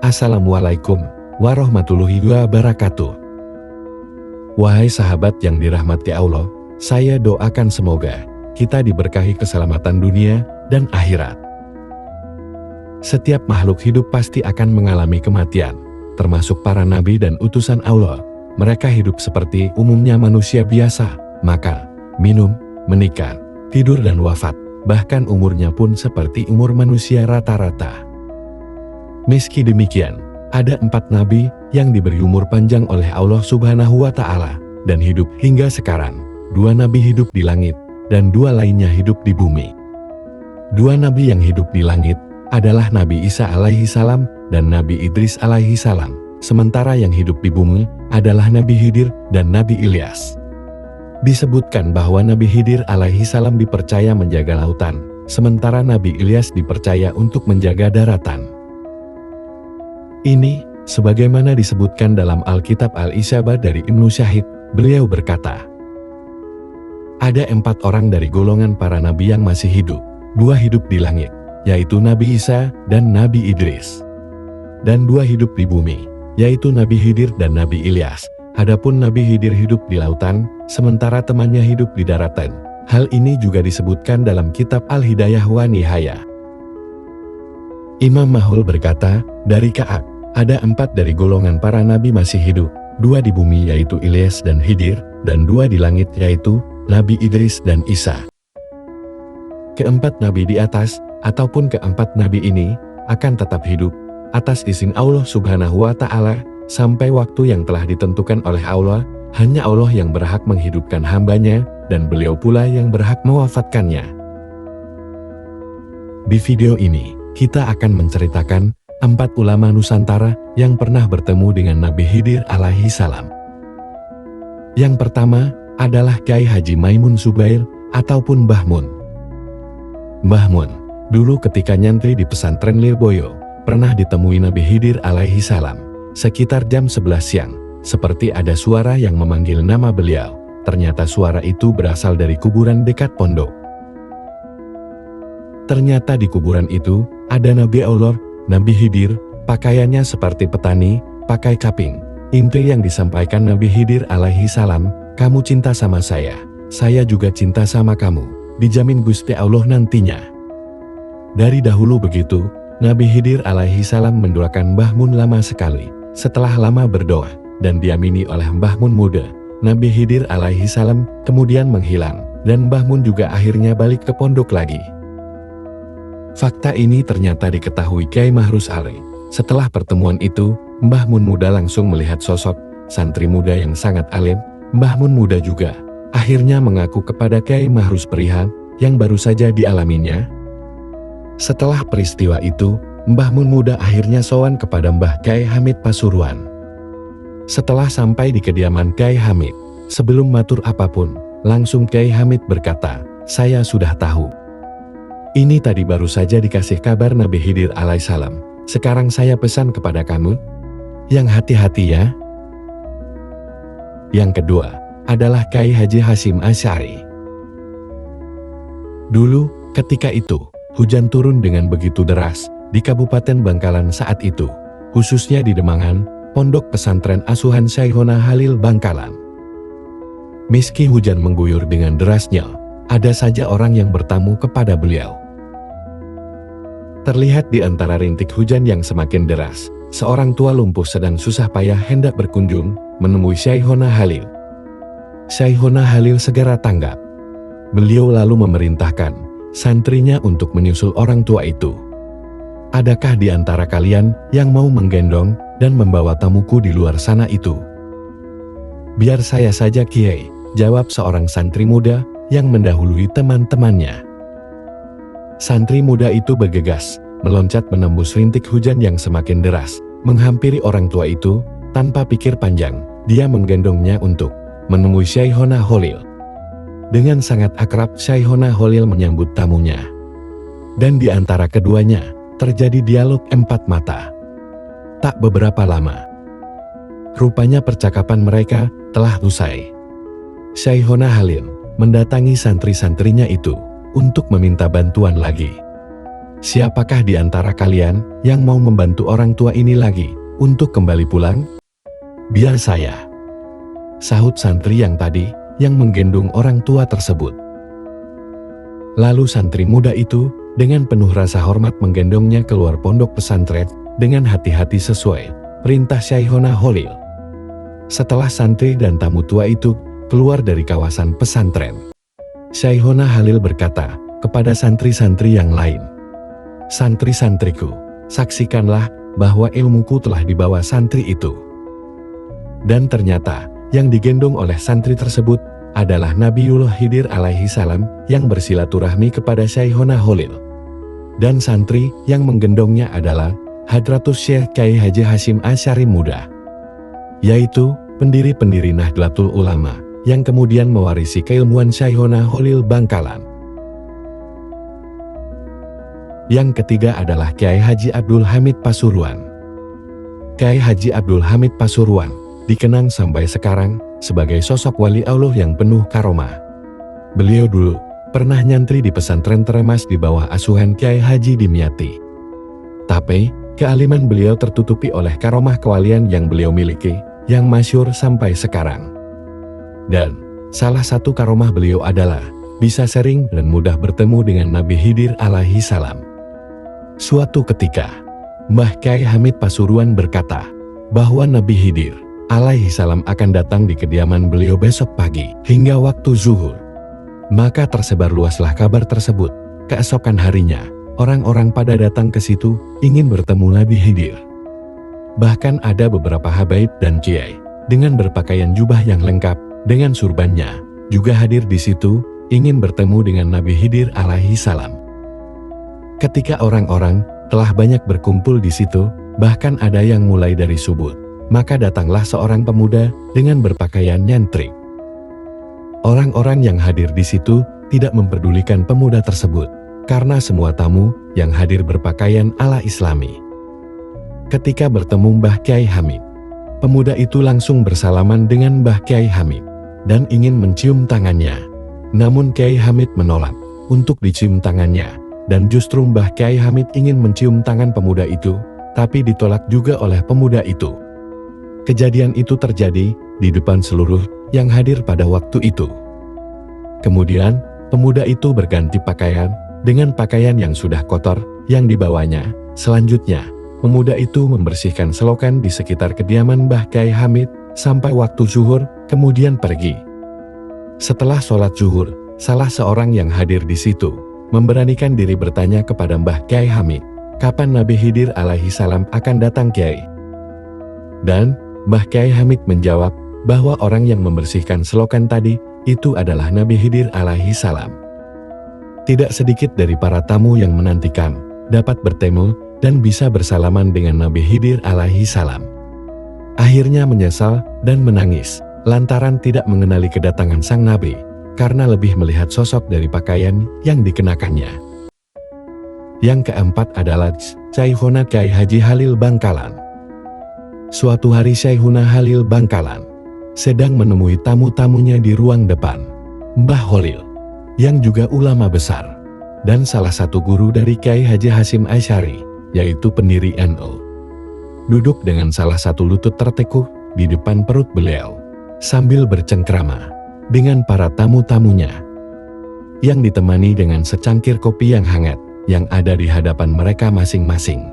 Assalamualaikum warahmatullahi wabarakatuh. Wahai sahabat yang dirahmati Allah, saya doakan semoga kita diberkahi keselamatan dunia dan akhirat. Setiap makhluk hidup pasti akan mengalami kematian, termasuk para nabi dan utusan Allah. Mereka hidup seperti umumnya manusia biasa, makan, minum, menikah, tidur dan wafat. Bahkan umurnya pun seperti umur manusia rata-rata. Meski demikian, ada 4 nabi yang diberi umur panjang oleh Allah Subhanahu wa Ta'ala dan hidup hingga sekarang. 2 nabi hidup di langit dan 2 lainnya hidup di bumi. 2 nabi yang hidup di langit adalah Nabi Isa alaihi salam dan Nabi Idris alaihi salam. Sementara yang hidup di bumi adalah Nabi Khidir dan Nabi Ilyas. Disebutkan bahwa Nabi Khidir alaihi salam dipercaya menjaga lautan, sementara Nabi Ilyas dipercaya untuk menjaga daratan. Ini, sebagaimana disebutkan dalam Alkitab Al-Isabah dari Ibnu Syahid, beliau berkata, ada 4 orang dari golongan para nabi yang masih hidup, 2 hidup di langit, yaitu Nabi Isa dan Nabi Idris. Dan 2 hidup di bumi, yaitu Nabi Khidir dan Nabi Ilyas. Adapun Nabi Khidir hidup di lautan, sementara temannya hidup di daratan. Hal ini juga disebutkan dalam kitab Al-Hidayah wa Nihayah. Imam Mahul berkata, dari Ka'ab, ada 4 dari golongan para nabi masih hidup, 2 di bumi yaitu Ilyas dan Khidir, dan 2 di langit yaitu Nabi Idris dan Isa. Keempat nabi di atas, ataupun keempat nabi ini, akan tetap hidup, atas izin Allah Subhanahu wa Ta'ala, sampai waktu yang telah ditentukan oleh Allah. Hanya Allah yang berhak menghidupkan hambanya, dan beliau pula yang berhak mewafatkannya. Di video ini, kita akan menceritakan 4 ulama Nusantara yang pernah bertemu dengan Nabi Khidir alaihi salam. Yang pertama adalah Kyai Haji Maimun Zubair ataupun Mbah Mun. Mbah Mun, dulu ketika nyantri di pesantren Lirboyo, pernah ditemui Nabi Khidir alaihi salam. Sekitar jam 11 siang, seperti ada suara yang memanggil nama beliau. Ternyata suara itu berasal dari kuburan dekat pondok. Ternyata di kuburan itu, ada Nabi Allah, Nabi Khidir, pakaiannya seperti petani, pakai kaping. Inti yang disampaikan Nabi Khidir alaihi salam, kamu cinta sama saya juga cinta sama kamu, dijamin Gusti Allah nantinya. Dari dahulu begitu, Nabi Khidir alaihi salam mendoakan Mbah Mun lama sekali. Setelah lama berdoa, dan diamini oleh Mbah Mun muda, Nabi Khidir alaihi salam kemudian menghilang, dan Mbah Mun juga akhirnya balik ke pondok lagi. Fakta ini ternyata diketahui Kyai Mahrus Ali. Setelah pertemuan itu, Mbah Mun muda langsung melihat sosok santri muda yang sangat alim. Mbah Mun muda juga akhirnya mengaku kepada Kyai Mahrus perihal yang baru saja dialaminya. Setelah peristiwa itu, Mbah Mun muda akhirnya sowan kepada Mbah Kyai Hamid Pasuruan. Setelah sampai di kediaman Kyai Hamid, sebelum matur apapun, langsung Kyai Hamid berkata, saya sudah tahu. Ini tadi baru saja dikasih kabar Nabi Khidir alaihissalam. Sekarang saya pesan kepada kamu, yang hati-hati ya. Yang kedua adalah Kyai Haji Hasyim Asy'ari. Dulu, ketika itu, hujan turun dengan begitu deras di Kabupaten Bangkalan saat itu, khususnya di Demangan, pondok pesantren asuhan Syekhona Halil Bangkalan. Meski hujan mengguyur dengan derasnya, ada saja orang yang bertamu kepada beliau. Terlihat di antara rintik hujan yang semakin deras, seorang tua lumpuh sedang susah payah hendak berkunjung menemui Syekhona Halil. Syekhona Halil segera tanggap. Beliau lalu memerintahkan santrinya untuk menyusul orang tua itu. Adakah di antara kalian yang mau menggendong dan membawa tamuku di luar sana itu? Biar saya saja Kiai, jawab seorang santri muda yang mendahului teman-temannya. Santri muda itu bergegas, meloncat menembus rintik hujan yang semakin deras, menghampiri orang tua itu. Tanpa pikir panjang, dia menggendongnya untuk menemui Syekhona Halil. Dengan sangat akrab, Syekhona Halil menyambut tamunya. Dan di antara keduanya, terjadi dialog 4 mata. Tak beberapa lama, rupanya percakapan mereka telah usai. Syekhona Halil mendatangi santri-santrinya itu untuk meminta bantuan lagi. siapakah di antara kalian yang mau membantu orang tua ini lagi untuk kembali pulang? Biar saya, sahut santri yang tadi yang menggendong orang tua tersebut. Lalu santri muda itu dengan penuh rasa hormat menggendongnya keluar pondok pesantren dengan hati-hati sesuai perintah Syaihona Holil. Setelah santri dan tamu tua itu keluar dari kawasan pesantren, Syaihona Halil berkata kepada santri-santri yang lain, "Santri-santriku, saksikanlah bahwa ilmuku telah dibawa santri itu." Dan ternyata yang digendong oleh santri tersebut adalah Nabiullah Khidir alaihi salam yang bersilaturahmi kepada Syaihona Holil. Dan santri yang menggendongnya adalah Hadratus Syekh Kyai Haji Hashim Asy'ari Muda, yaitu pendiri-pendiri Nahdlatul Ulama yang kemudian mewarisi keilmuan Syaihona Holil Bangkalan. Yang ketiga adalah Kyai Haji Abdul Hamid Pasuruan. Kyai Haji Abdul Hamid Pasuruan dikenang sampai sekarang sebagai sosok wali Allah yang penuh karomah. Beliau dulu pernah nyantri di pesantren Teremas di bawah asuhan Kyai Haji Dimyati. Tapi kealiman beliau tertutupi oleh karomah kewalian yang beliau miliki, yang masyhur sampai sekarang. Dan salah satu karomah beliau adalah bisa sering dan mudah bertemu dengan Nabi Khidir alaihi salam. Suatu ketika, Mbah Kyai Hamid Pasuruan berkata bahwa Nabi Khidir alaihi salam akan datang di kediaman beliau besok pagi hingga waktu zuhur. Maka tersebar luaslah kabar tersebut. Keesokan harinya, orang-orang pada datang ke situ ingin bertemu Nabi Khidir. Bahkan ada beberapa habaib dan kiai dengan berpakaian jubah yang lengkap dengan surbannya juga hadir di situ ingin bertemu dengan Nabi Khidir alaihi salam. Ketika orang-orang telah banyak berkumpul di situ, bahkan ada yang mulai dari subuh, maka datanglah seorang pemuda dengan berpakaian nyantrik. Orang-orang yang hadir di situ tidak memperdulikan pemuda tersebut, karena semua tamu yang hadir berpakaian ala Islami. Ketika bertemu Mbah Kyai Hamid, pemuda itu langsung bersalaman dengan Mbah Kyai Hamid dan ingin mencium tangannya. Namun Kyai Hamid menolak untuk dicium tangannya, dan justru Mbah Kyai Hamid ingin mencium tangan pemuda itu, tapi ditolak juga oleh pemuda itu. Kejadian itu terjadi di depan seluruh yang hadir pada waktu itu. Kemudian, pemuda itu berganti pakaian dengan pakaian yang sudah kotor yang dibawanya. Selanjutnya, pemuda itu membersihkan selokan di sekitar kediaman Mbah Kyai Hamid sampai waktu zuhur, kemudian pergi. Setelah sholat zuhur, salah seorang yang hadir di situ memberanikan diri bertanya kepada Mbah Kyai Hamid, kapan Nabi Khidir alaihi salam akan datang Kyai? Dan Mbah Kyai Hamid menjawab bahwa orang yang membersihkan selokan tadi itu adalah Nabi Khidir alaihi salam. Tidak sedikit dari para tamu yang menantikan dapat bertemu dan bisa bersalaman dengan Nabi Khidir alaihi salam. Akhirnya menyesal dan menangis lantaran tidak mengenali kedatangan sang Nabi, karena lebih melihat sosok dari pakaian yang dikenakannya. Yang keempat adalah Syaihona Kyai Haji Halil Bangkalan. Suatu hari Syaihona Halil Bangkalan sedang menemui tamu-tamunya di ruang depan. Mbah Holil, yang juga ulama besar, dan salah satu guru dari Kyai Haji Hashim Asy'ari, yaitu pendiri NU, duduk dengan salah satu lutut tertekuk di depan perut beliau, sambil bercengkrama dengan para tamu-tamunya, yang ditemani dengan secangkir kopi yang hangat, yang ada di hadapan mereka masing-masing.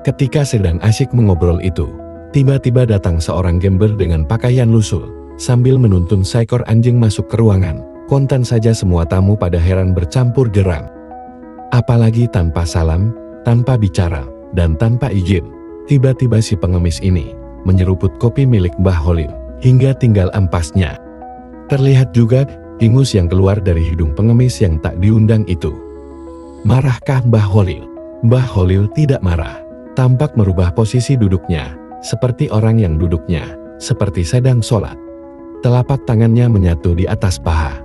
Ketika sedang asyik mengobrol itu, tiba-tiba datang seorang gembel dengan pakaian lusuh, sambil menuntun seekor anjing masuk ke ruangan. Kontan saja semua tamu pada heran bercampur geram. Apalagi tanpa salam, tanpa bicara, dan tanpa izin, tiba-tiba si pengemis ini menyeruput kopi milik Mbah Holil, hingga tinggal ampasnya. Terlihat juga ingus yang keluar dari hidung pengemis yang tak diundang itu. Marahkah Mbah Holil? Mbah Holil tidak marah, tampak merubah posisi duduknya, seperti orang yang duduknya seperti sedang sholat. Telapak tangannya menyatu di atas paha.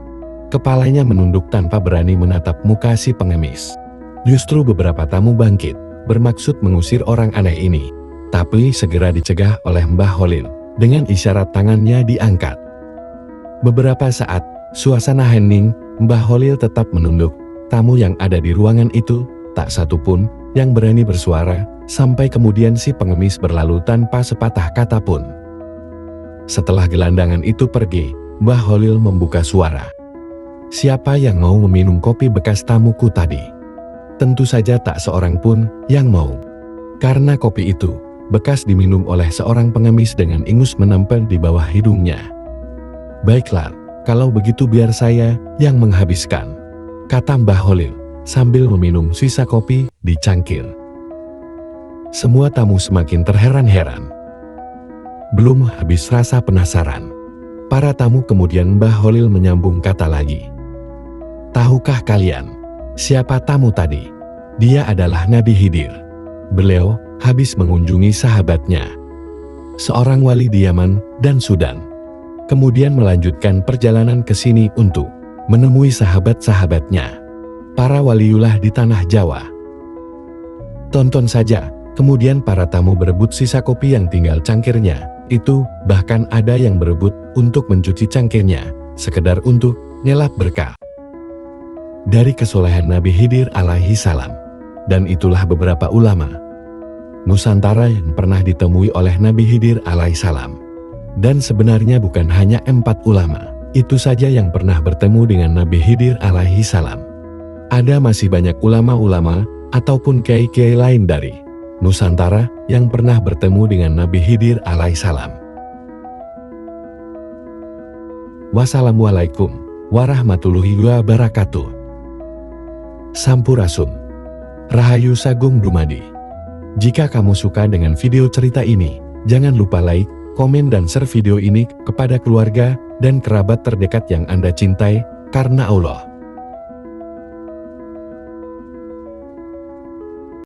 Kepalanya menunduk tanpa berani menatap muka si pengemis. Justru beberapa tamu bangkit, bermaksud mengusir orang aneh ini. Tapi segera dicegah oleh Mbah Holil, dengan isyarat tangannya diangkat. Beberapa saat, suasana hening, Mbah Holil tetap menunduk, tamu yang ada di ruangan itu, tak satu pun yang berani bersuara, sampai kemudian si pengemis berlalu tanpa sepatah kata pun. Setelah gelandangan itu pergi, Mbah Holil membuka suara. "Siapa yang mau meminum kopi bekas tamuku tadi?" Tentu saja tak seorang pun yang mau. Karena kopi itu bekas diminum oleh seorang pengemis dengan ingus menempel di bawah hidungnya. "Baiklah, kalau begitu biar saya yang menghabiskan," kata Mbah Holil sambil meminum sisa kopi di cangkir. Semua tamu semakin terheran-heran. Belum habis rasa penasaran, para tamu kemudian Mbah Holil menyambung kata lagi. "Tahukah kalian siapa tamu tadi? Dia adalah Nabi Khidir. Beliau habis mengunjungi sahabatnya, seorang wali di Yaman dan Sudan. Kemudian melanjutkan perjalanan ke sini untuk menemui sahabat-sahabatnya, para waliullah di tanah Jawa. Tonton saja." Kemudian para tamu berebut sisa kopi yang tinggal cangkirnya itu, bahkan ada yang berebut untuk mencuci cangkirnya, sekedar untuk ngelap berkah dari kesolehan Nabi Khidir alaihi salam. Dan itulah beberapa ulama Nusantara yang pernah ditemui oleh Nabi Khidir alaihi salam. Dan sebenarnya bukan hanya 4 ulama itu saja yang pernah bertemu dengan Nabi Khidir alaihi salam. Ada masih banyak ulama-ulama ataupun kiai-kiai lain dari Nusantara yang pernah bertemu dengan Nabi Khidir alaihi salam. Wassalamualaikum warahmatullahi wabarakatuh. Sampurasun. Rahayu Sagung Dumadi. Jika kamu suka dengan video cerita ini, jangan lupa like, komen dan share video ini kepada keluarga dan kerabat terdekat yang Anda cintai karena Allah.